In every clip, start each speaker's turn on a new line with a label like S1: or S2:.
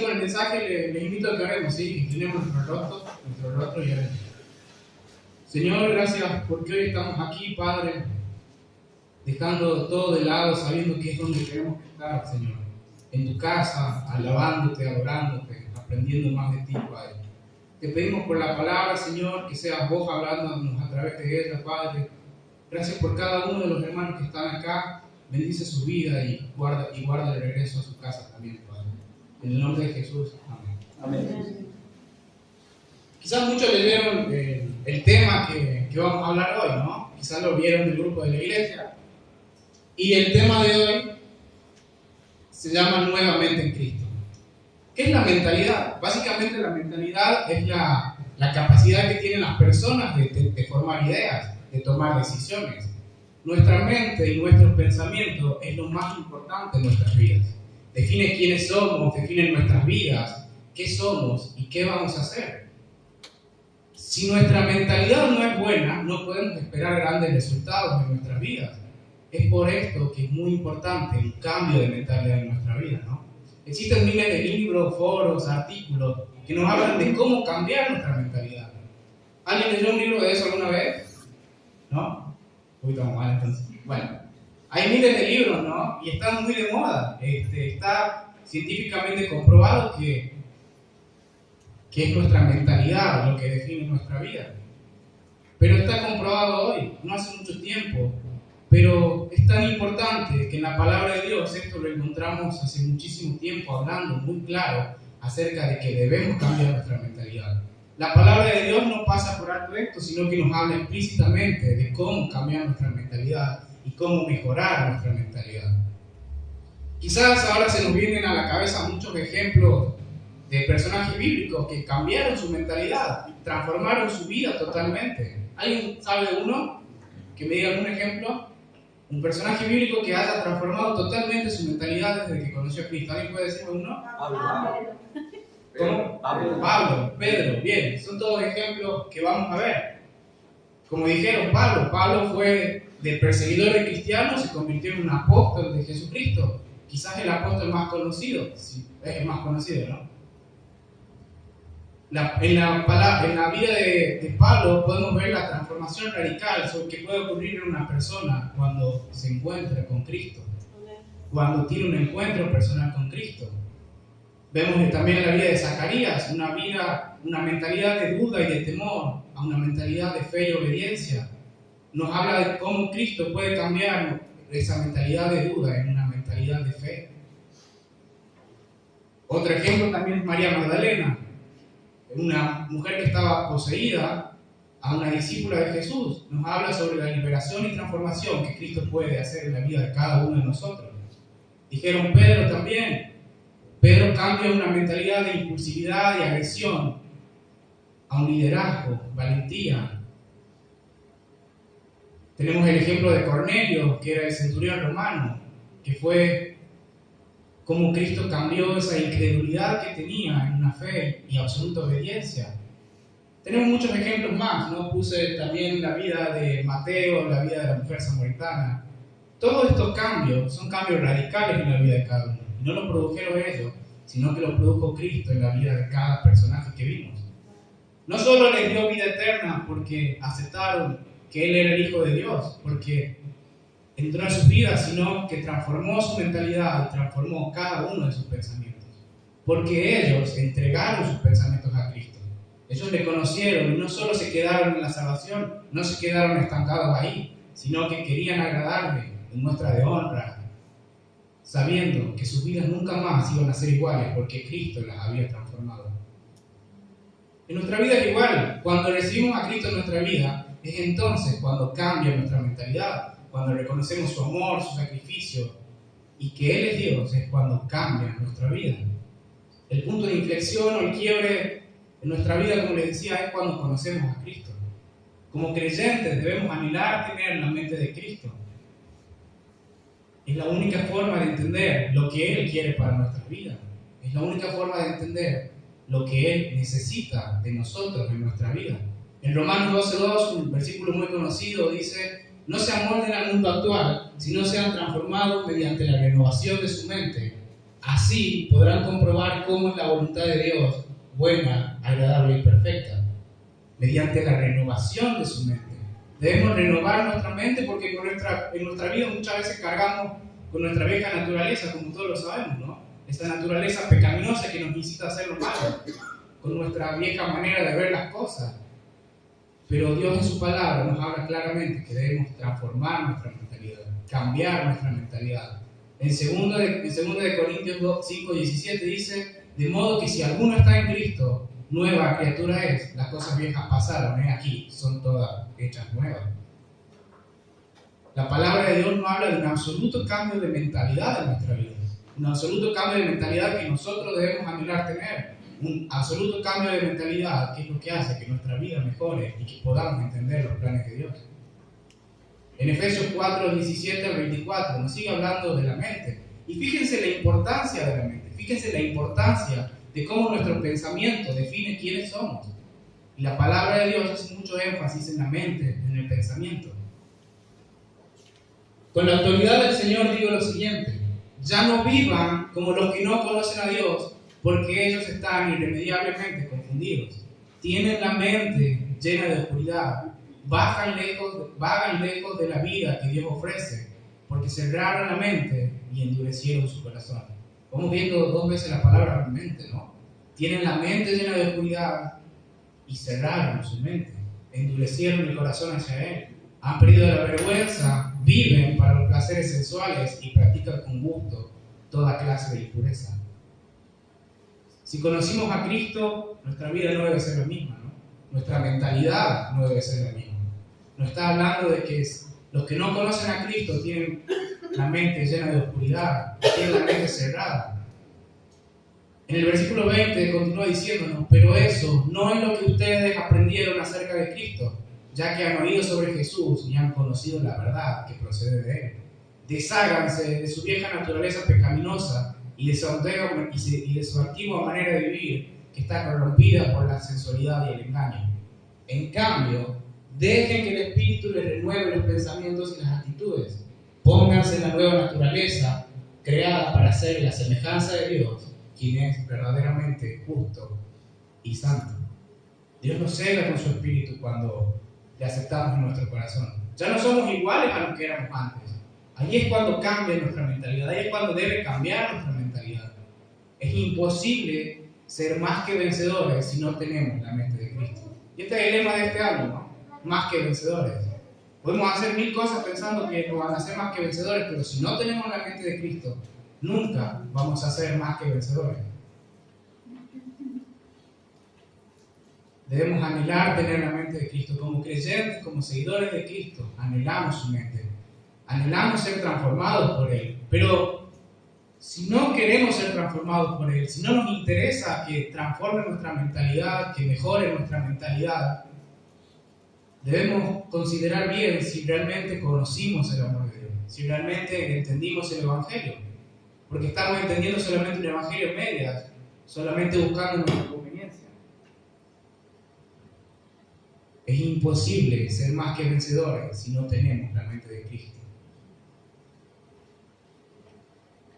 S1: con el mensaje, les invito a que oremos, ¿sí? Que inclinemos nuestro rostro y oremos. Señor, gracias porque hoy estamos aquí, Padre, dejando todo de lado, sabiendo que es donde queremos estar, Señor. En tu casa, alabándote, adorándote, aprendiendo más de ti, Padre. Te pedimos por la palabra, Señor, que seas vos hablándonos a través de ella, Padre. Gracias por cada uno de los hermanos que están acá. Bendice su vida y guarda el regreso a su casa también, Padre. En el nombre de Jesús, amén.
S2: Amén.
S1: Quizás muchos leyeron el tema que vamos a hablar hoy, ¿no? Quizás lo vieron del grupo de la iglesia. Y el tema de hoy se llama Nuevamente en Cristo. ¿Qué es la mentalidad? Básicamente la mentalidad es la capacidad que tienen las personas de formar ideas, de tomar decisiones. Nuestra mente y nuestros pensamientos es lo más importante en nuestras vidas. Define quiénes somos, define nuestras vidas, qué somos y qué vamos a hacer. Si nuestra mentalidad no es buena, no podemos esperar grandes resultados en nuestras vidas. Es por esto que es muy importante un cambio de mentalidad en nuestra vida, ¿no? Existen miles de libros, foros, artículos que nos hablan de cómo cambiar nuestra mentalidad. ¿Alguien leyó un libro de eso alguna vez? ¿No? Uy, estamos mal entonces. Bueno, hay miles de libros, ¿no? Y están muy de moda. Está científicamente comprobado que es nuestra mentalidad lo que define nuestra vida. Pero está comprobado hoy, no hace mucho tiempo. Pero es tan importante que en la palabra de Dios esto lo encontramos hace muchísimo tiempo hablando muy claro acerca de que debemos cambiar nuestra mentalidad. La palabra de Dios no pasa por alto esto, sino que nos habla explícitamente de cómo cambiar nuestra mentalidad y cómo mejorar nuestra mentalidad. Quizás ahora se nos vienen a la cabeza muchos ejemplos de personajes bíblicos que cambiaron su mentalidad, transformaron su vida totalmente. ¿Alguien sabe de uno? Que me diga algún ejemplo. Un personaje bíblico que haya transformado totalmente su mentalidad desde que conoció a Cristo. ¿Alguien puede decirme uno? ¿Cómo? Pablo, Pedro, bien. Son todos ejemplos que vamos a ver. Como dijeron, Pablo fue de perseguidor de cristianos, se convirtió en un apóstol de Jesucristo. Quizás el apóstol más conocido, sí, es el más conocido, ¿no? En la vida de Pablo podemos ver la transformación radical que puede ocurrir en una persona cuando se encuentra con Cristo, cuando tiene un encuentro personal con Cristo. Vemos también en la vida de Zacarías una mentalidad de duda y de temor a una mentalidad de fe y obediencia. Nos habla de cómo Cristo puede cambiar esa mentalidad de duda en una mentalidad de fe. Otro ejemplo también es María Magdalena, una mujer que estaba poseída, a una discípula de Jesús. Nos habla sobre la liberación y transformación que Cristo puede hacer en la vida de cada uno de nosotros. Dijeron Pedro también. Pedro cambia una mentalidad de impulsividad y agresión a un liderazgo, valentía. Tenemos el ejemplo de Cornelio, que era el centurión romano, que fue cómo Cristo cambió esa incredulidad que tenía en una fe y absoluta obediencia. Tenemos muchos ejemplos más, ¿no? Puse también la vida de Mateo, la vida de la mujer samaritana. Todos estos cambios son cambios radicales en la vida de cada uno. Y no los produjeron ellos, sino que los produjo Cristo en la vida de cada personaje que vimos. No solo les dio vida eterna porque aceptaron que Él era el Hijo de Dios, porque entró en sus vidas, sino que transformó su mentalidad y transformó cada uno de sus pensamientos. Porque ellos entregaron sus pensamientos a Cristo. Ellos le conocieron y no solo se quedaron en la salvación, no se quedaron estancados ahí, sino que querían agradarle en muestra de honra, sabiendo que sus vidas nunca más iban a ser iguales porque Cristo las había transformado. En nuestra vida es igual. Cuando recibimos a Cristo en nuestra vida, es entonces cuando cambia nuestra mentalidad. Cuando reconocemos su amor, su sacrificio y que Él es Dios, es cuando cambia nuestra vida. El punto de inflexión o el quiebre en nuestra vida, como les decía, es cuando conocemos a Cristo. Como creyentes debemos anhelar tener la mente de Cristo. Es la única forma de entender lo que Él quiere para nuestra vida. Es la única forma de entender lo que Él necesita de nosotros en nuestra vida. En Romanos 12:2, un versículo muy conocido, dice: no se amolden al mundo actual, sino sean transformados mediante la renovación de su mente, Así podrán comprobar cómo es la voluntad de Dios, buena, agradable y perfecta, mediante la renovación de su mente. Debemos renovar nuestra mente porque en nuestra vida muchas veces cargamos con nuestra vieja naturaleza, como todos lo sabemos, ¿no? Esta naturaleza pecaminosa que nos incita a hacer lo malo, con nuestra vieja manera de ver las cosas. Pero Dios en su palabra nos habla claramente que debemos transformar nuestra mentalidad, cambiar nuestra mentalidad. En 2 de Corintios 5:17 dice: de modo que si alguno está en Cristo, nueva criatura es, las cosas viejas pasaron, aquí son todas hechas nuevas. La palabra de Dios nos habla de un absoluto cambio de mentalidad en nuestra vida, un absoluto cambio de mentalidad que nosotros debemos anhelar tener, un absoluto cambio de mentalidad que es lo que hace que nuestra vida mejore y que podamos entender los planes de Dios. En Efesios 4:17 al 24 nos sigue hablando de la mente. Y fíjense la importancia de la mente, fíjense la importancia de cómo nuestro pensamiento define quiénes somos. Y la palabra de Dios hace mucho énfasis en la mente, en el pensamiento. Con la autoridad del Señor digo lo siguiente: ya no vivan como los que no conocen a Dios, porque ellos están irremediablemente confundidos. Tienen la mente llena de oscuridad, vagan lejos de la vida que Dios ofrece, porque cerraron la mente y endurecieron su corazón. Vamos viendo 2 veces la palabra mente, ¿no? Tienen la mente llena de oscuridad y cerraron su mente, endurecieron el corazón hacia Él. Han perdido la vergüenza, viven para los placeres sensuales y practican con gusto toda clase de impureza. Si conocimos a Cristo, nuestra vida no debe ser la misma, ¿no? Nuestra mentalidad no debe ser la misma. Nos está hablando de que los que no conocen a Cristo tienen la mente llena de oscuridad, tienen la mente cerrada. En el versículo 20 continúa diciéndonos: pero eso no es lo que ustedes aprendieron acerca de Cristo, ya que han oído sobre Jesús y han conocido la verdad que procede de Él. Desháganse de su vieja naturaleza pecaminosa y de su antigua manera de vivir, que está corrompida por la sensualidad y el engaño. En cambio, dejen que el Espíritu les renueve los pensamientos y las actitudes. Pónganse en la nueva naturaleza, creada para ser la semejanza de Dios, quien es verdaderamente justo y santo. Dios nos cega con su Espíritu cuando le aceptamos en nuestro corazón. Ya no somos iguales a lo que éramos antes. Ahí es cuando cambia nuestra mentalidad, ahí es cuando debe cambiar nuestra mentalidad. Es imposible ser más que vencedores si no tenemos la mente de Cristo. Y este es el lema de este año, ¿no? Más que vencedores. Podemos hacer 1000 cosas pensando que no van a ser más que vencedores, pero si no tenemos la mente de Cristo, nunca vamos a ser más que vencedores. Debemos anhelar tener la mente de Cristo. Como creyentes, como seguidores de Cristo, anhelamos su mente. Anhelamos ser transformados por Él. Pero si no queremos ser transformados por Él, si no nos interesa que transforme nuestra mentalidad, que mejore nuestra mentalidad, debemos considerar bien si realmente conocimos el amor de Dios, si realmente entendimos el Evangelio. Porque estamos entendiendo solamente un Evangelio en medias, solamente buscando nuestra conveniencia. Es imposible ser más que vencedores si no tenemos la mente de Cristo.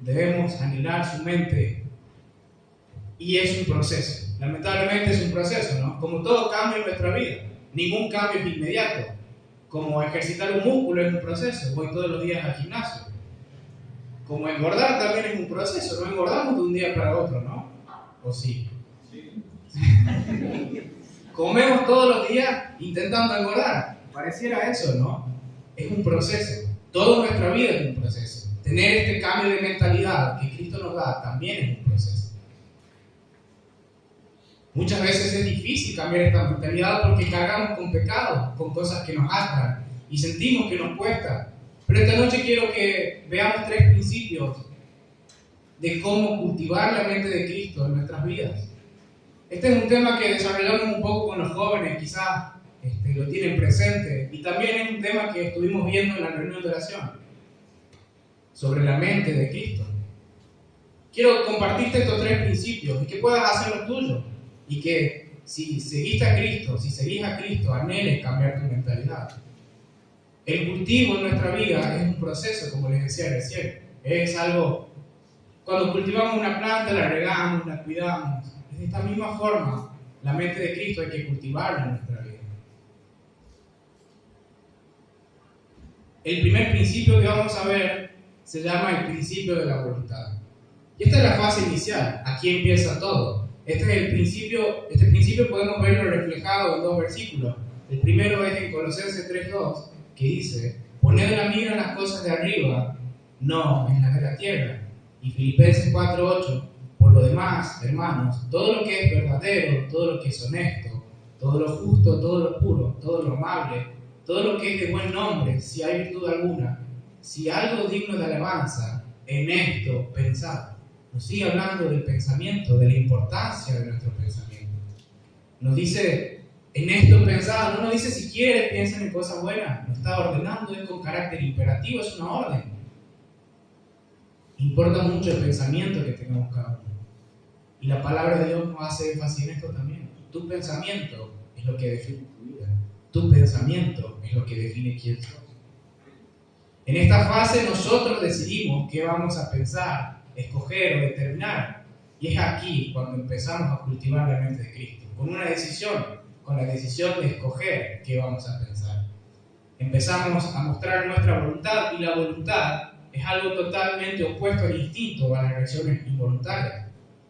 S1: Debemos anhelar su mente y es un proceso. Lamentablemente es un proceso, ¿no? Como todo cambio en nuestra vida, ningún cambio es inmediato. Como ejercitar un músculo es un proceso, voy todos los días al gimnasio. Como engordar también es un proceso, no engordamos de un día para otro, ¿no? ¿O sí? Sí. Comemos todos los días intentando engordar. Pareciera eso, ¿no? Es un proceso. Toda nuestra vida es un proceso. Tener este cambio de mentalidad que Cristo nos da también es un proceso. Muchas veces es difícil cambiar esta mentalidad porque cargamos con pecados, con cosas que nos atan y sentimos que nos cuesta. Pero esta noche quiero que veamos 3 principios de cómo cultivar la mente de Cristo en nuestras vidas. Este es un tema que desarrollamos un poco con los jóvenes, quizás lo tienen presente, y también es un tema que estuvimos viendo en la reunión de oración, sobre la mente de Cristo. Quiero compartirte estos 3 principios y que puedas hacerlo tuyo, y que si seguís a Cristo, anheles cambiar tu mentalidad. El cultivo en nuestra vida es un proceso, como les decía recién, es algo. Cuando cultivamos una planta, la regamos, la cuidamos. De esta misma forma, la mente de Cristo hay que cultivarla en nuestra vida. El primer principio que vamos a ver se llama el principio de la voluntad. Y esta es la fase inicial, aquí empieza todo. Este principio podemos verlo reflejado en dos versículos. El primero es en Colosenses 3:2, que dice: poned la mira en las cosas de arriba, no en las de la tierra. Y Filipenses 4:8, por lo demás, hermanos, todo lo que es verdadero, todo lo que es honesto, todo lo justo, todo lo puro, todo lo amable, todo lo que es de buen nombre, si hay virtud alguna, si algo digno de alabanza, en esto pensad. Nos sigue hablando del pensamiento, de la importancia de nuestro pensamiento. Nos dice, en esto pensad, no nos dice si quiere, piensen en cosas buenas. Nos está ordenando, es con carácter imperativo, es una orden. Importa mucho el pensamiento que tengamos cada uno. Y la palabra de Dios nos hace énfasis en esto también. Tu pensamiento es lo que define tu vida. Tu pensamiento es lo que define quién sos. En esta fase nosotros decidimos qué vamos a pensar, escoger o determinar. Y es aquí cuando empezamos a cultivar la mente de Cristo. Con una decisión, con la decisión de escoger qué vamos a pensar. Empezamos a mostrar nuestra voluntad, y la voluntad es algo totalmente opuesto al instinto o a las reacciones involuntarias.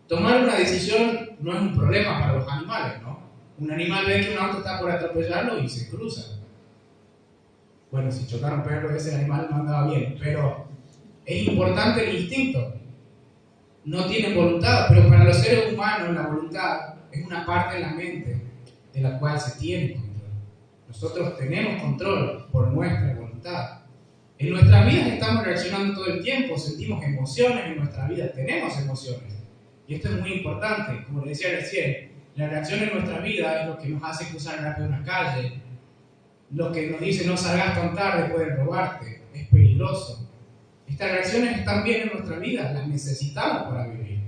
S1: Tomar una decisión no es un problema para los animales, ¿no? Un animal ve que un auto está por atropellarlo y se cruza. Bueno, si chocaron perro, ese animal no andaba bien, pero es importante el instinto. No tiene voluntad, pero para los seres humanos la voluntad es una parte de la mente de la cual se tiene control. Nosotros tenemos control por nuestra voluntad. En nuestras vidas estamos reaccionando todo el tiempo, sentimos emociones en nuestra vida, tenemos emociones. Y esto es muy importante, como le decía recién, la reacción en nuestra vida es lo que nos hace cruzar rápido una calle, lo que nos dice no salgas tan tarde, pueden robarte, es peligroso. Estas reacciones están bien en nuestra vida, las necesitamos para vivir.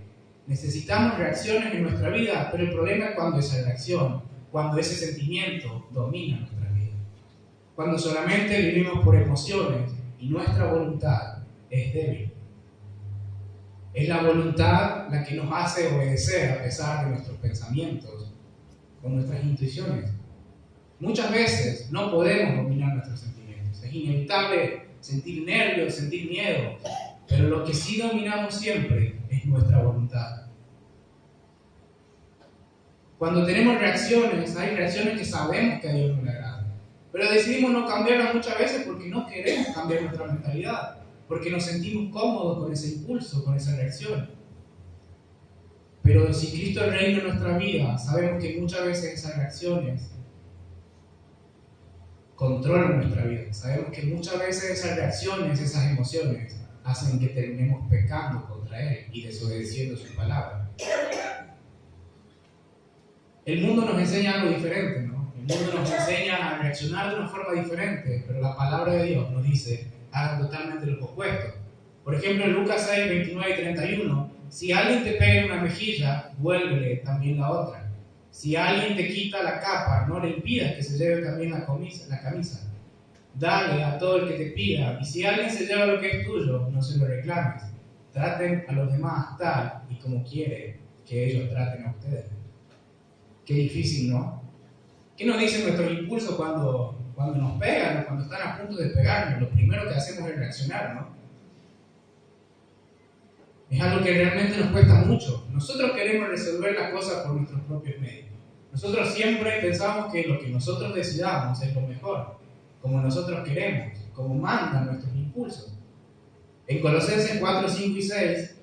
S1: Necesitamos reacciones en nuestra vida, pero el problema es cuando esa reacción, cuando ese sentimiento domina nuestra vida. Cuando solamente vivimos por emociones y nuestra voluntad es débil. Es la voluntad la que nos hace obedecer a pesar de nuestros pensamientos o nuestras intuiciones. Muchas veces no podemos dominar nuestros sentimientos. Es inevitable sentir nervios, sentir miedo, pero lo que sí dominamos siempre es nuestra voluntad. Cuando tenemos reacciones, hay reacciones que sabemos que a Dios no le agradan, pero decidimos no cambiarlas muchas veces porque no queremos cambiar nuestra mentalidad, porque nos sentimos cómodos con ese impulso, con esa reacción. Pero si Cristo reina en nuestra vida, sabemos que muchas veces esas reacciones controlan nuestra vida. Sabemos que muchas veces esas reacciones, esas emociones, hacen que terminemos pecando contra Él y desobedeciendo su palabra. El mundo nos enseña algo diferente, ¿no? El mundo nos enseña a reaccionar de una forma diferente, pero la palabra de Dios nos dice hagan totalmente lo opuesto. Por ejemplo, en Lucas 6, 29 y 31, si alguien te pega en una mejilla, vuélvele también la otra. Si alguien te quita la capa, no le impidas que se lleve también la camisa. Dale a todo el que te pida, y si alguien se lleva lo que es tuyo, no se lo reclames. Traten a los demás tal y como quiere que ellos traten a ustedes. Qué difícil, ¿no? ¿Qué nos dicen nuestros impulsos cuando nos pegan o cuando están a punto de pegarnos? Lo primero que hacemos es reaccionar, ¿no? Es algo que realmente nos cuesta mucho. Nosotros queremos resolver las cosas por nuestros propios medios. Nosotros siempre pensamos que lo que nosotros decidamos es lo mejor, como nosotros queremos, como mandan nuestros impulsos. En Colosenses 4, 5 y 6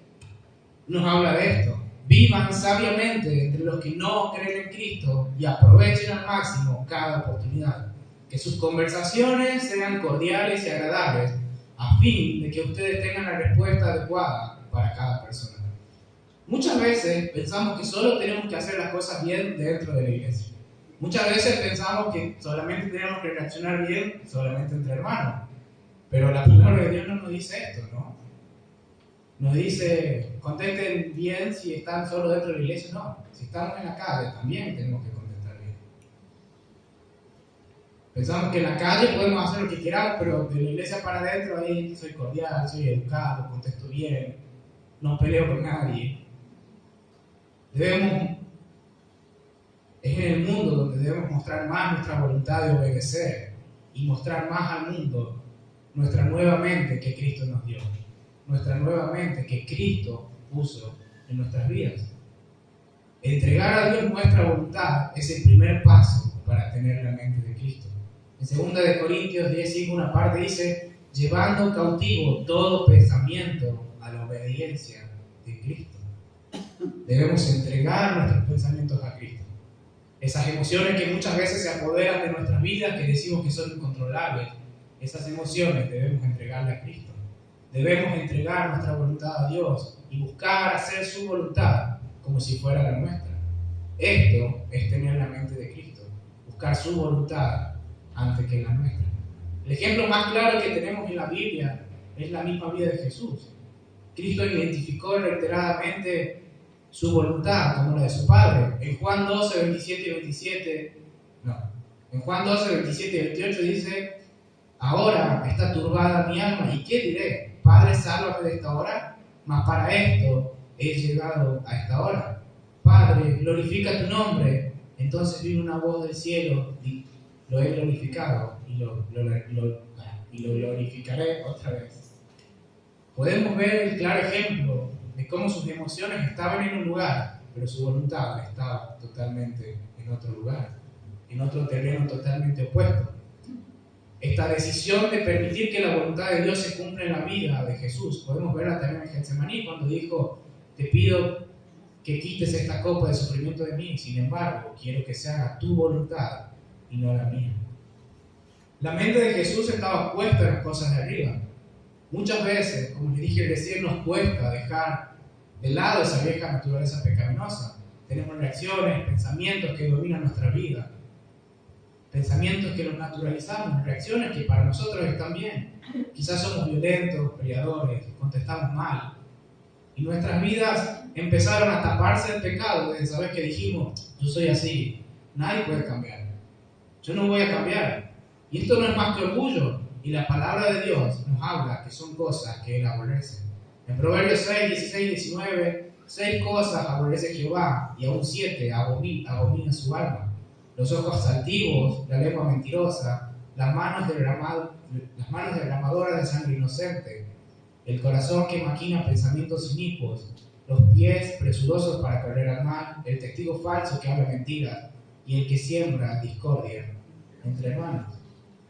S1: nos habla de esto. Vivan sabiamente entre los que no creen en Cristo y aprovechen al máximo cada oportunidad. Que sus conversaciones sean cordiales y agradables, a fin de que ustedes tengan la respuesta adecuada para cada persona. Muchas veces pensamos que solo tenemos que hacer las cosas bien dentro de la iglesia. Muchas veces pensamos que solamente tenemos que reaccionar bien solamente entre hermanos. Pero la palabra de Dios no nos dice esto, ¿no? Nos dice, contesten bien si están solo dentro de la iglesia. No, si estamos en la calle también tenemos que contestar bien. Pensamos que en la calle podemos hacer lo que queramos, pero de la iglesia para adentro ahí soy cordial, soy educado, contesto bien. no peleo con nadie. Es en el mundo donde debemos mostrar más nuestra voluntad de obedecer y mostrar más al mundo nuestra nueva mente que Cristo nos dio, nuestra nueva mente que Cristo puso en nuestras vidas. Entregar a Dios nuestra voluntad es el primer paso para tener la mente de Cristo. En 2 Corintios 10:5 una parte dice, llevando cautivo todo pensamiento a la obediencia de Cristo. Debemos entregar nuestros pensamientos a Cristo. Esas emociones que muchas veces se apoderan de nuestras vidas, que decimos que son incontrolables, esas emociones debemos entregarle a Cristo. Debemos entregar nuestra voluntad a Dios y buscar hacer su voluntad como si fuera la nuestra. Esto es tener la mente de Cristo, buscar su voluntad antes que la nuestra. El ejemplo más claro que tenemos en la Biblia es la misma vida de Jesús. Cristo identificó reiteradamente su voluntad como la de su Padre. En Juan 12, 27 y 28 dice, ahora está turbada mi alma, ¿y qué diré? Padre, sálvame de esta hora, mas para esto he llegado a esta hora. Padre, glorifica tu nombre. Entonces vino una voz del cielo, lo he glorificado y lo glorificaré otra vez. Podemos ver el claro ejemplo de cómo sus emociones estaban en un lugar, pero su voluntad estaba totalmente en otro lugar, en otro terreno totalmente opuesto. Esta decisión de permitir que la voluntad de Dios se cumpla en la vida de Jesús, podemos verla también en Getsemaní, cuando dijo, te pido que quites esta copa de sufrimiento de mí, sin embargo, quiero que se haga tu voluntad y no la mía. La mente de Jesús estaba puesta en las cosas de arriba. Muchas veces, como les dije recién, nos cuesta dejar de lado esa vieja naturaleza pecaminosa. Tenemos reacciones, pensamientos que dominan nuestra vida, pensamientos que los naturalizamos, reacciones que para nosotros están bien. Quizás somos violentos, peleadores, contestamos mal. Y nuestras vidas empezaron a taparse el pecado desde saber que dijimos, yo soy así, nadie puede cambiar, yo no voy a cambiar. Y esto no es más que orgullo. Y la palabra de Dios nos habla que son cosas que Él aborrece. En Proverbios 6, 16, 19, 6 cosas aborrece Jehová y aún 7 abomina su alma. Los ojos altivos, la lengua mentirosa, las manos derramadoras de sangre inocente, el corazón que maquina pensamientos inicuos, los pies presurosos para correr al mal, el testigo falso que habla mentiras y el que siembra discordia entre hermanos.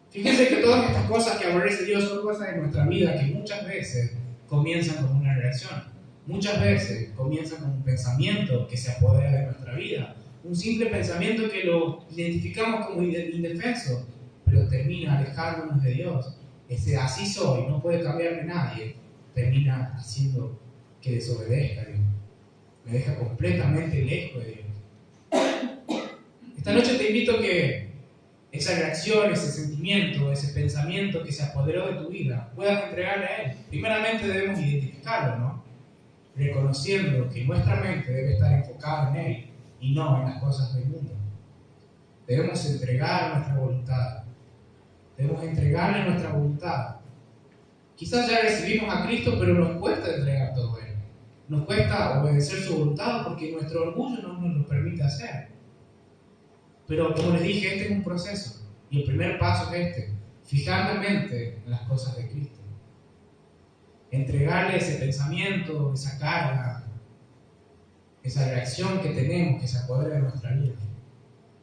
S1: Fíjense que todas estas cosas que aborrece Dios son cosas de nuestra vida que muchas veces comienzan como una reacción. Muchas veces comienzan con un pensamiento que se apodera de nuestra vida. Un simple pensamiento que lo identificamos como indefenso, pero termina alejándonos de Dios. Ese así soy, no puede cambiarme nadie, termina haciendo que desobedezca a Dios. Me deja completamente lejos de Dios. Esta noche te invito a que esa reacción, ese sentimiento, ese pensamiento que se apoderó de tu vida, puedas entregarle a Él. Primeramente debemos identificarlo, ¿no? Reconociendo que nuestra mente debe estar enfocada en Él y no en las cosas del mundo. Debemos entregar nuestra voluntad. Debemos entregarle nuestra voluntad. Quizás ya recibimos a Cristo, pero nos cuesta entregar todo a Él. Nos cuesta obedecer su voluntad porque nuestro orgullo no nos lo permite hacer. Pero como les dije, este es un proceso. Y el primer paso es fijar la mente en las cosas de Cristo. Entregarle ese pensamiento, esa carga, esa reacción que tenemos que se apodera de nuestra vida.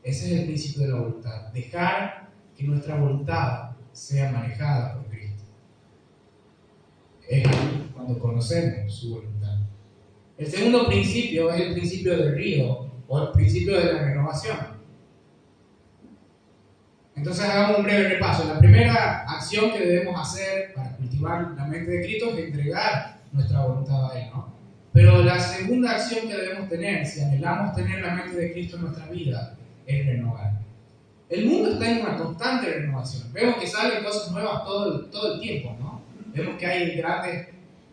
S1: Ese es el principio de la voluntad. Dejar que nuestra voluntad sea manejada por Cristo. Es cuando conocemos su voluntad. El segundo principio es el principio del río o el principio de la renovación. Entonces hagamos un breve repaso. La primera acción que debemos hacer para cultivar la mente de Cristo es entregar nuestra voluntad a Él, ¿no? Pero la segunda acción que debemos tener, si anhelamos tener la mente de Cristo en nuestra vida, es renovar. El mundo está en una constante renovación. Vemos que salen cosas nuevas todo el tiempo, ¿no? Vemos que hay grandes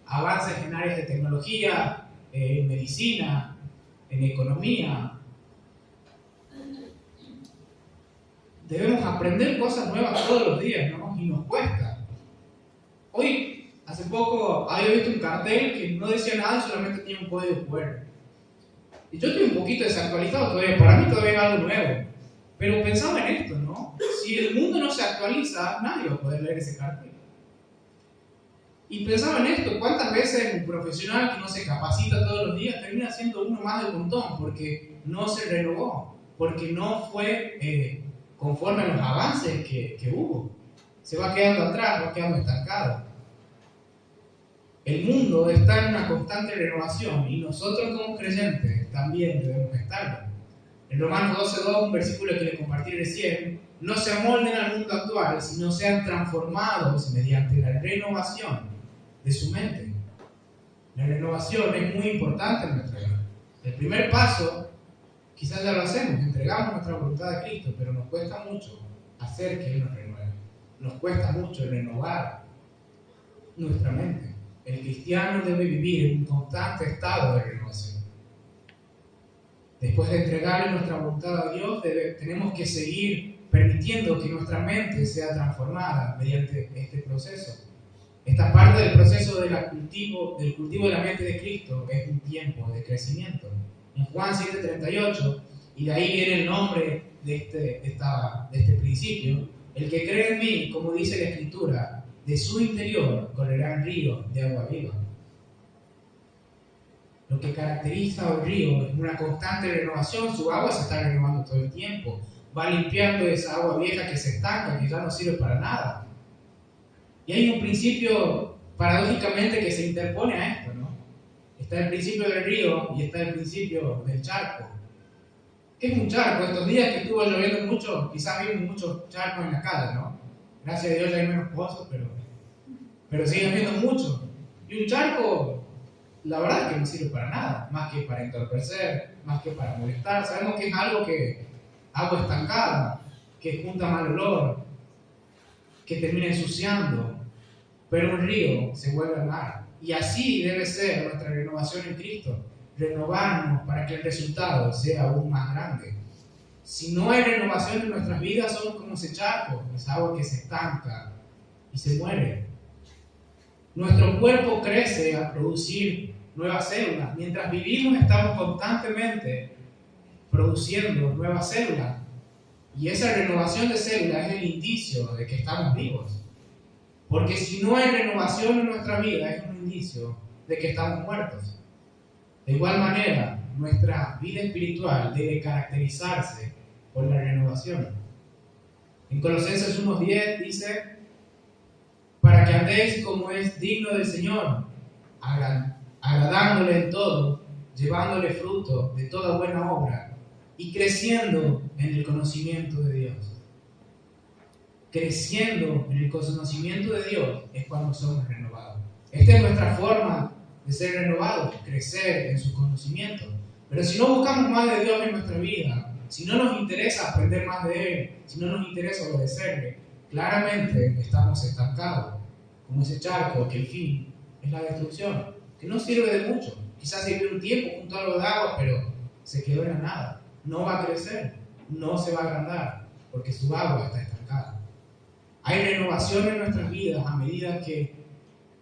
S1: avances en áreas de tecnología, en medicina, en economía. Debemos aprender cosas nuevas todos los días, ¿no? Y nos cuesta. Hoy Hace poco había visto un cartel que no decía nada, solamente tenía un código QR. Y yo estoy un poquito desactualizado todavía, para mí todavía es algo nuevo. Pero pensaba en esto, ¿no? Si el mundo no se actualiza, nadie va a poder leer ese cartel. Y pensaba en esto, ¿cuántas veces un profesional que no se capacita todos los días termina siendo uno más del montón? Porque no se renovó, porque no fue conforme a los avances que hubo. Se va quedando atrás, va quedando estancado. El mundo está en una constante renovación y nosotros como creyentes también debemos estarlo. En Romanos 12:2, un versículo que les compartí recién, no se amolden al mundo actual, sino sean transformados mediante la renovación de su mente. La renovación es muy importante en nuestra vida. El primer paso, quizás ya lo hacemos, entregamos nuestra voluntad a Cristo, pero nos cuesta mucho hacer que Él nos renueve. Nos cuesta mucho renovar nuestra mente. El cristiano debe vivir en un constante estado de renovación. Después de entregarle nuestra voluntad a Dios, tenemos que seguir permitiendo que nuestra mente sea transformada mediante este proceso. Esta parte del proceso del cultivo de la mente de Cristo es un tiempo de crecimiento. En Juan 7:38, y de ahí viene el nombre de este principio, el que cree en mí, como dice la Escritura, de su interior correrán ríos de agua viva. Lo que caracteriza a un río es una constante renovación, su agua se está renovando todo el tiempo, va limpiando esa agua vieja que se estanca, que ya no sirve para nada. Y hay un principio, paradójicamente, que se interpone a esto, ¿no? Está el principio del río y está el principio del charco. ¿Qué es un charco? Estos días que estuvo lloviendo mucho, quizás vimos muchos charcos en la calle, ¿no? Gracias a Dios ya hay menos pozos, pero siguen habiendo muchos. Y un charco, la verdad es que no sirve para nada, más que para entorpecer, más que para molestar. Sabemos que es agua estancada, que junta mal olor, que termina ensuciando, pero un río se vuelve al mar. Y así debe ser nuestra renovación en Cristo, renovarnos para que el resultado sea aún más grande. Si no hay renovación en nuestras vidas, somos como ese charco, esa agua que se estanca y se muere. Nuestro cuerpo crece a producir nuevas células. Mientras vivimos, estamos constantemente produciendo nuevas células. Y esa renovación de células es el indicio de que estamos vivos. Porque si no hay renovación en nuestra vida, es un indicio de que estamos muertos. De igual manera, nuestra vida espiritual debe caracterizarse por la renovación. En Colosenses 1:10 dice, para que andéis como es digno del Señor, agradándole en todo, llevándole fruto de toda buena obra y creciendo en el conocimiento de Dios. Creciendo en el conocimiento de Dios es cuando somos renovados. Esta es nuestra forma de ser renovados, crecer en su conocimiento. Pero si no buscamos más de Dios en nuestra vida, si no nos interesa aprender más de Él, si no nos interesa obedecerle, claramente estamos estancados, como ese charco que el fin es la destrucción, que no sirve de mucho. Quizás sirvió un tiempo junto a algo de agua, pero se quedó en la nada. No va a crecer, no se va a agrandar, porque su agua está estancada. Hay renovación en nuestras vidas a medida que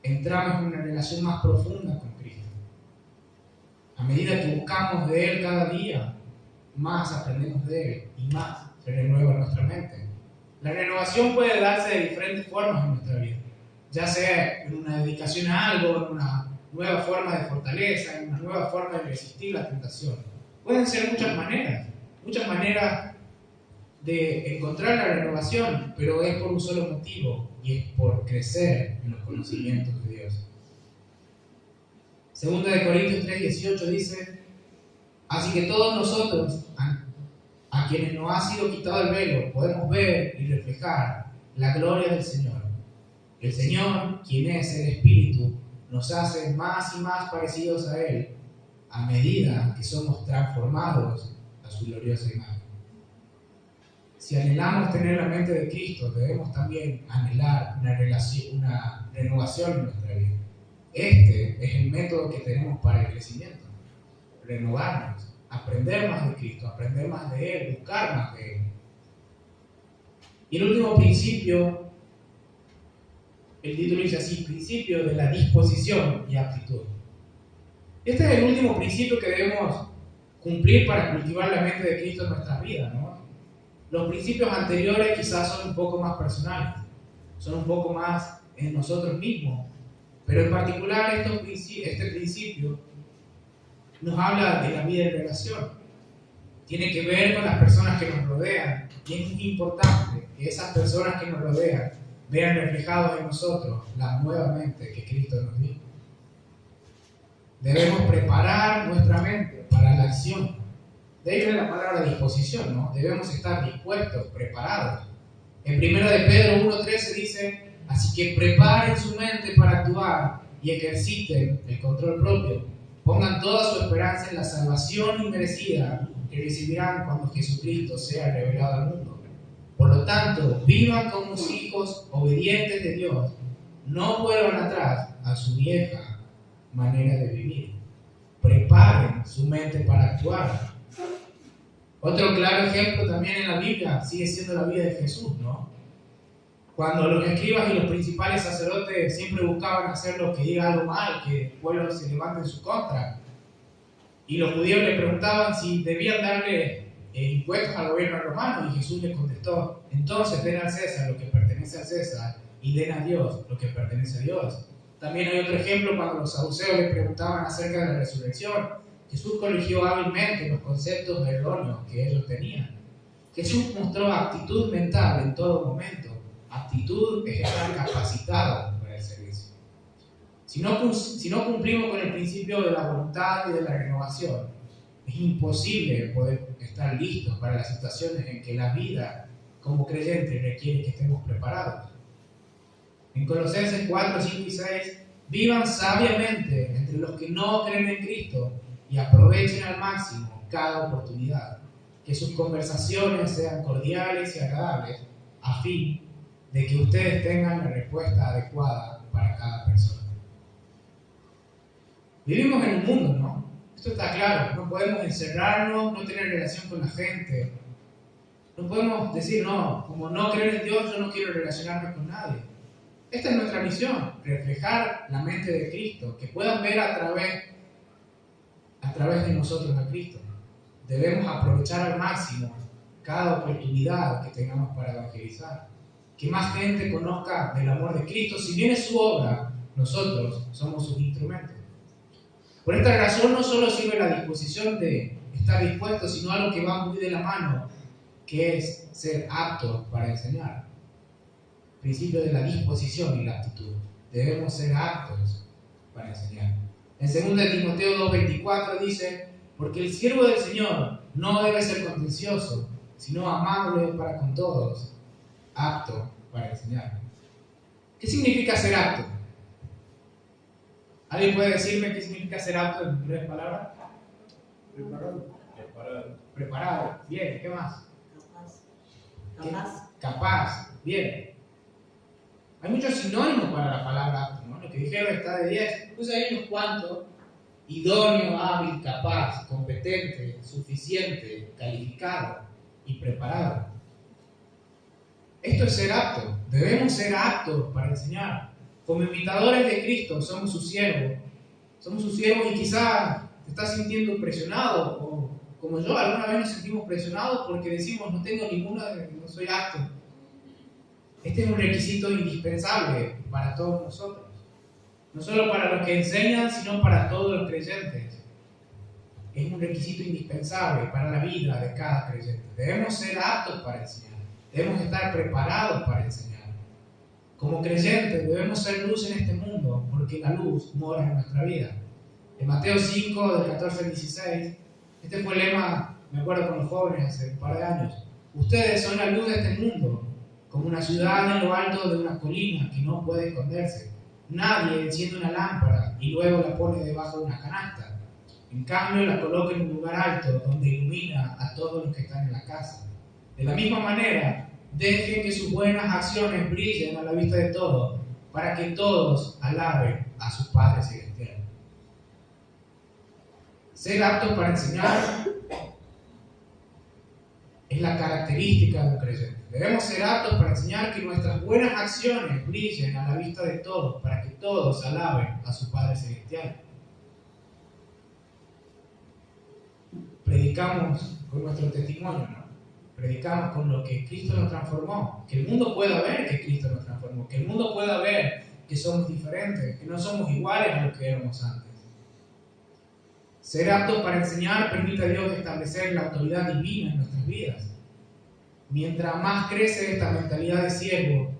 S1: entramos en una relación más profunda con Cristo. A medida que buscamos de Él cada día, más aprendemos de Él y más se renueva nuestra mente. La renovación puede darse de diferentes formas en nuestra vida, ya sea en una dedicación a algo, en una nueva forma de fortaleza, en una nueva forma de resistir la tentación. Pueden ser muchas maneras de encontrar la renovación, pero es por un solo motivo, y es por crecer en los conocimientos de Dios. Segunda de Corintios 3:18 dice, así que todos nosotros, a quienes nos ha sido quitado el velo, podemos ver y reflejar la gloria del Señor. El Señor, quien es el Espíritu, nos hace más y más parecidos a Él a medida que somos transformados a su gloriosa imagen. Si anhelamos tener la mente de Cristo, debemos también anhelar una renovación en nuestra vida. Este es el método que tenemos para el crecimiento. Renovarnos, aprender más de Cristo, aprender más de Él, buscar más de Él. Y el último principio El título dice así: principio de la disposición y aptitud. Este es el último principio que debemos cumplir para cultivar la mente de Cristo en nuestras vidas, ¿no? Los principios anteriores quizás son un poco más personales, son un poco más en nosotros mismos, pero en particular este principio nos habla de la vida en relación. Tiene que ver con las personas que nos rodean, y es importante que esas personas que nos rodean vean reflejados en nosotros la nueva mente que Cristo nos dio. Debemos preparar nuestra mente para la acción. De ahí viene la palabra disposición, ¿no? Debemos estar dispuestos, preparados. En 1 de Pedro 1:13 dice: así que preparen su mente para actuar y ejerciten el control propio. Pongan toda su esperanza en la salvación inmerecida que recibirán cuando Jesucristo sea revelado al mundo. Por lo tanto, vivan como hijos obedientes de Dios. No vuelvan atrás a su vieja manera de vivir. Preparen su mente para actuar. Otro claro ejemplo también en la Biblia sigue siendo la vida de Jesús, ¿no? Cuando los escribas y los principales sacerdotes siempre buscaban hacer lo que diga algo mal, que el pueblo se levante en su contra, y los judíos le preguntaban si debían darle impuestos al gobierno romano, y Jesús les contestó: entonces den al César lo que pertenece al César y den a Dios lo que pertenece a Dios. También hay otro ejemplo cuando los saduceos le preguntaban acerca de la resurrección. Jesús corrigió hábilmente los conceptos erróneos que ellos tenían. Jesús mostró actitud mental en todo momento. Actitud es estar capacitado para el servicio. Si no cumplimos con el principio de la voluntad y de la renovación, es imposible poder estar listos para las situaciones en que la vida como creyentes requiere que estemos preparados. En Colosenses 4, 5 y 6, vivan sabiamente entre los que no creen en Cristo y aprovechen al máximo cada oportunidad. Que sus conversaciones sean cordiales y agradables, a fin de que ustedes tengan la respuesta adecuada para cada persona. Vivimos en un mundo, ¿no? Esto está claro. No podemos encerrarnos, no tener relación con la gente. No podemos decir: no, como no creen en Dios, yo no quiero relacionarme con nadie. Esta es nuestra misión: reflejar la mente de Cristo, que puedan ver a través de nosotros a Cristo. Debemos aprovechar al máximo cada oportunidad que tengamos para evangelizar. Que más gente conozca del amor de Cristo. Si bien es su obra, nosotros somos sus instrumentos. Por esta razón no solo sirve la disposición de estar dispuesto, sino algo que va muy de la mano, que es ser apto para enseñar. Principio de la disposición y la actitud. Debemos ser aptos para enseñar. En 2 Timoteo 2:24 dice: porque el siervo del Señor no debe ser contencioso, sino amable para con todos, apto para enseñar. ¿Qué significa ser apto? ¿Alguien puede decirme qué significa ser apto en 3 palabras? Preparado. Bien, ¿qué más? Capaz. Bien. Hay muchos sinónimos para la palabra apto, ¿no? Lo que dijeron está de 10. Pues hay unos cuantos: idóneo, hábil, capaz, competente, suficiente, calificado y preparado. Esto es ser apto. Debemos ser aptos para enseñar. Como imitadores de Cristo, somos sus siervos. Somos sus siervos, y quizás te estás sintiendo presionado, o como yo, alguna vez nos sentimos presionados porque decimos: no tengo ninguna, no soy apto. Este es un requisito indispensable para todos nosotros. No solo para los que enseñan, sino para todos los creyentes. Es un requisito indispensable para la vida de cada creyente. Debemos ser aptos para enseñar. Debemos estar preparados para enseñar. Como creyentes debemos ser luz en este mundo, porque la luz mora en nuestra vida. En Mateo 5, del 14 al 16, este fue el lema, me acuerdo con los jóvenes hace un par de años: ustedes son la luz de este mundo, como una ciudad en lo alto de una colina que no puede esconderse. Nadie enciende una lámpara y luego la pone debajo de una canasta. En cambio, la coloca en un lugar alto donde ilumina a todos los que están en la casa. De la misma manera, dejen que sus buenas acciones brillen a la vista de todos, para que todos alaben a su Padre Celestial. Ser aptos para enseñar es es la característica de un creyente. Debemos ser aptos para enseñar que nuestras buenas acciones brillen a la vista de todos, para que todos alaben a su Padre Celestial. Predicamos con nuestro testimonio, ¿no? Predicamos con lo que Cristo nos transformó. Que el mundo pueda ver que Cristo nos transformó. Que el mundo pueda ver que somos diferentes, que no somos iguales a lo que éramos antes. Ser aptos para enseñar permite a Dios establecer la autoridad divina en nuestras vidas. Mientras más crece esta mentalidad de siervo,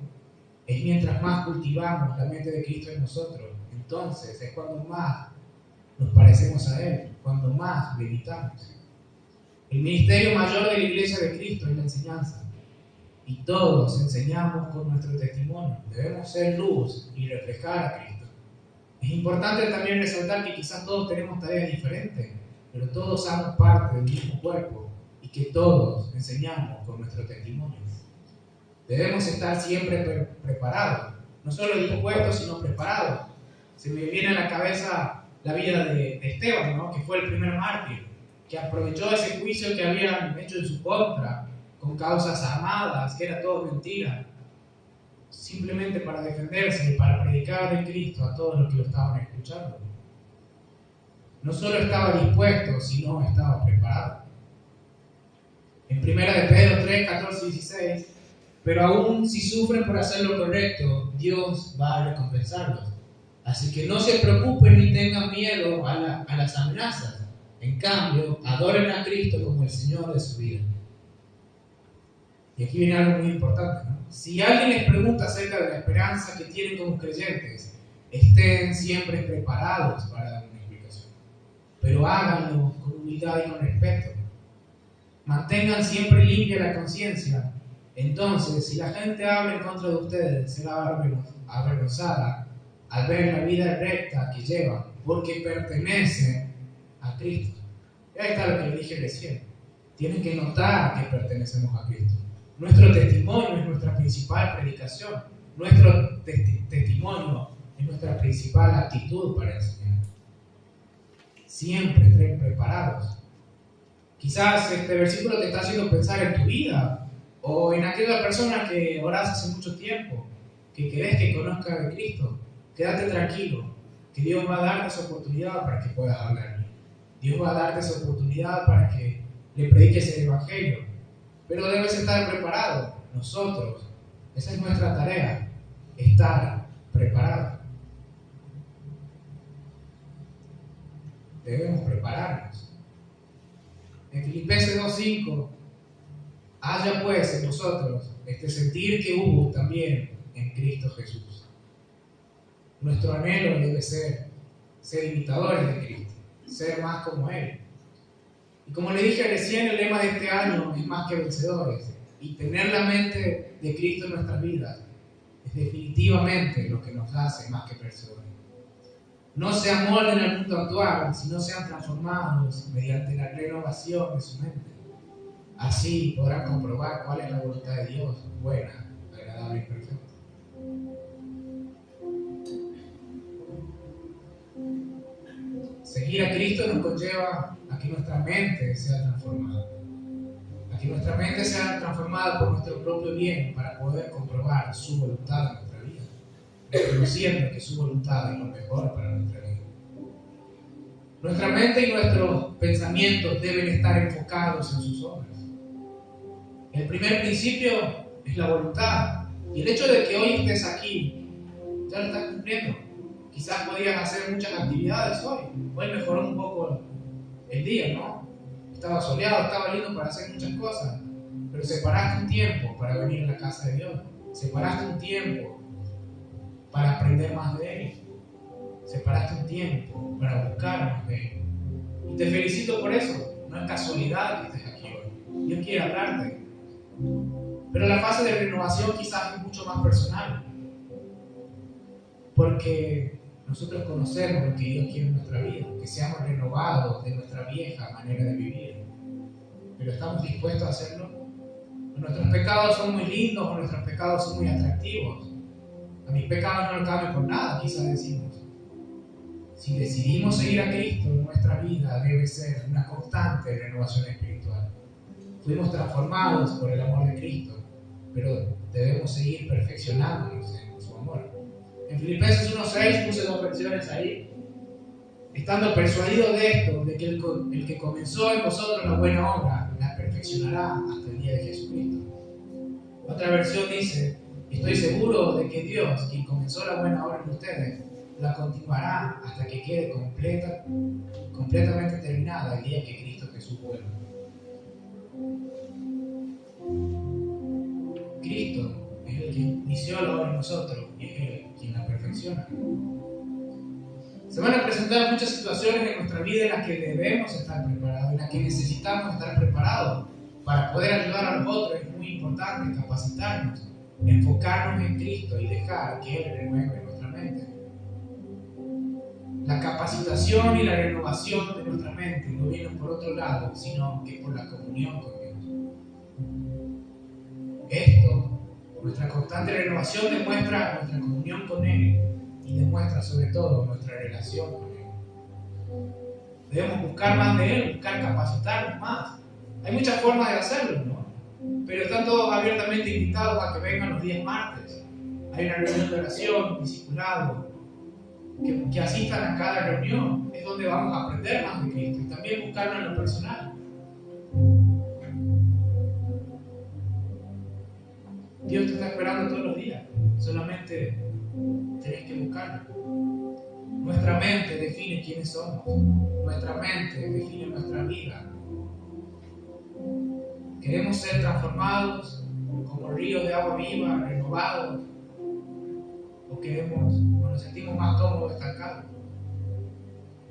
S1: es mientras más cultivamos la mente de Cristo en nosotros. Entonces es cuando más nos parecemos a Él, cuando más le imitamos. El ministerio mayor de la Iglesia de Cristo es la enseñanza. Y todos enseñamos con nuestro testimonio. Debemos ser luz y reflejar a Cristo. Es importante también resaltar que quizás todos tenemos tareas diferentes, pero todos somos parte del mismo cuerpo y que todos enseñamos con nuestro testimonio. Debemos estar siempre preparados, no solo dispuestos, sino preparados. Se me viene a la cabeza la vida de Esteban, ¿no? Que fue el primer mártir, que aprovechó ese juicio que habían hecho en su contra, con causas armadas, que era todo mentira, simplemente para defenderse y para predicar de Cristo a todos los que lo estaban escuchando. No solo estaba dispuesto, sino estaba preparado. En 1 de Pedro 3, 14 y 16, pero aún si sufren por hacer lo correcto, Dios va a recompensarlos. Así que no se preocupen ni tengan miedo a las amenazas. En cambio, adoren a Cristo como el Señor de su vida. Y aquí viene algo muy importante, ¿no? Si alguien les pregunta acerca de la esperanza que tienen como creyentes, estén siempre preparados para dar una explicación. Pero háganlo con humildad y con respeto. Mantengan siempre limpia la conciencia. Entonces, si la gente habla en contra de ustedes, será avergonzada al ver la vida recta que llevan, porque pertenecen a Cristo. Y ahí está lo que le dije recién. Tienen que notar que pertenecemos a Cristo. Nuestro testimonio es nuestra principal predicación. Nuestro testimonio es nuestra principal actitud para enseñar. Siempre estén preparados. Quizás este versículo te está haciendo pensar en tu vida o en aquella persona que orás hace mucho tiempo, que querés que conozca de Cristo. Quédate tranquilo, que Dios va a darte esa oportunidad para que puedas hablarle. Dios va a darte esa oportunidad para que le prediques el Evangelio. Pero debes estar preparado. Nosotros, esa es nuestra tarea, estar preparados. Debemos prepararnos. En Filipenses 2:5, haya pues en vosotros este sentir que hubo también en Cristo Jesús. Nuestro anhelo debe ser imitadores de Cristo, ser más como Él. Y como le dije recién, el lema de este año es más que vencedores. Y tener la mente de Cristo en nuestras vidas es definitivamente lo que nos hace más que vencedores. No se amolden al mundo actual, sino sean transformados mediante la renovación de su mente. Así podrán comprobar cuál es la voluntad de Dios, buena, agradable y perfecta. Seguir a Cristo nos conlleva a que nuestra mente sea transformada. A que nuestra mente sea transformada por nuestro propio bien para poder comprobar su voluntad en nuestra vida, reconociendo que su voluntad es lo mejor para nuestra vida. Nuestra mente y nuestros pensamientos deben estar enfocados en sus obras. El primer principio es la voluntad. Y el hecho de que hoy estés aquí, ya lo estás cumpliendo. Quizás podías hacer muchas actividades hoy. Hoy mejoró un poco el día, ¿no? Estaba soleado, estaba lindo para hacer muchas cosas. Pero separaste un tiempo para venir a la casa de Dios. Separaste un tiempo para aprender más de Él. Separaste un tiempo para buscar más de Él. Y te felicito por eso. No es casualidad que estés aquí hoy. Dios quiere hablarte. Pero la fase de renovación quizás es mucho más personal. Porque nosotros conocemos lo que Dios quiere en nuestra vida, que seamos renovados de nuestra vieja manera de vivir. Pero ¿estamos dispuestos a hacerlo? O nuestros pecados son muy lindos, o nuestros pecados son muy atractivos. A mis pecados no los cambio por nada, quizás decimos. Si decidimos seguir a Cristo, nuestra vida debe ser una constante renovación espiritual. Fuimos transformados por el amor de Cristo, pero debemos seguir perfeccionándonos en su amor. En Filipenses 1:6 puse 2 versiones ahí. Estando persuadidos de esto, de que el que comenzó en vosotros la buena obra, la perfeccionará hasta el día de Jesucristo. Otra versión dice: estoy seguro de que Dios, quien comenzó la buena obra en ustedes, la continuará hasta que quede completamente terminada el día que Cristo Jesús vuelva. Cristo es el que inició la obra en nosotros y es Él quien la perfecciona. Se van a presentar muchas situaciones en nuestra vida en las que debemos estar preparados, en las que necesitamos estar preparados para poder ayudar a los otros. Es muy importante capacitarnos, enfocarnos en Cristo y dejar que Él renueve nuestra mente. La capacitación y la renovación de nuestra mente no vienen por otro lado, sino que por la comunión con Dios. Esto, nuestra constante renovación, demuestra nuestra comunión con Él y demuestra sobre todo nuestra relación con Él. Debemos buscar más de Él, buscar capacitarnos más. Hay muchas formas de hacerlo, ¿no? Pero están todos abiertamente invitados a que vengan los días martes. Hay una reunión de oración, discipulado, que asistan a cada reunión. Es donde vamos a aprender más de Cristo y también buscarlo en lo personal. Dios te está esperando todos los días. Solamente tenés que buscarlo. Nuestra mente define quiénes somos. Nuestra mente define nuestra vida. Queremos ser transformados como ríos de agua viva, renovados, o nos sentimos más cómodos estancados.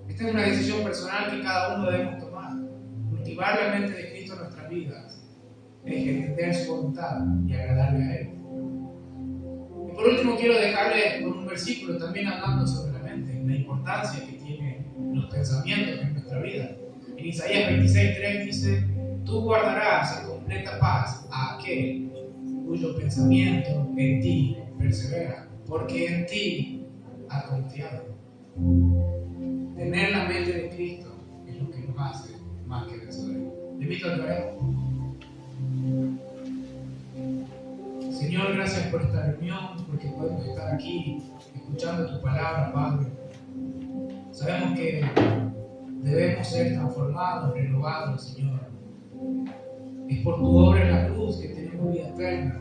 S1: Esta es una decisión personal que cada uno debemos tomar. Cultivar la mente de Cristo en nuestras vidas es entender su voluntad y agradarle a Él. Y por último quiero dejarle con un versículo también hablando sobre la mente, la importancia que tienen los pensamientos en nuestra vida. En Isaías 26:3 dice: tú guardarás en completa paz a aquel cuyo pensamiento en ti persevera, porque en ti ha confiado. Tener la mente de Cristo es lo que nos hace más que vencedores. Te invito a que oremos. Señor, gracias por esta reunión, porque podemos estar aquí escuchando tu palabra, Padre. Sabemos que debemos ser transformados, renovados, Señor. Es por tu obra en la cruz que tenemos vida eterna.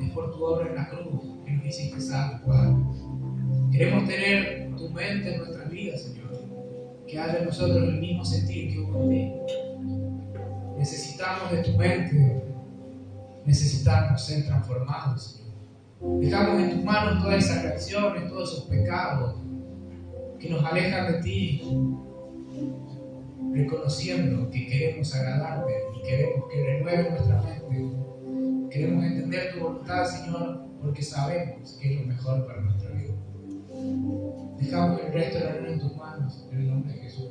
S1: Es por tu obra en la cruz que nos hiciste salvos, Padre. Queremos tener tu mente en nuestras vidas, Señor. Que haya en nosotros el mismo sentir que hubo en ti. Necesitamos de tu mente. Necesitamos ser transformados, Señor. Dejamos en tus manos todas esas reacciones, todos esos pecados que nos alejan de ti, reconociendo que queremos agradarte y queremos que renueves nuestra mente. Queremos entender tu voluntad, Señor, porque sabemos que es lo mejor para nuestra vida. Dejamos el resto de la reunión en tus manos, en el nombre de Jesús.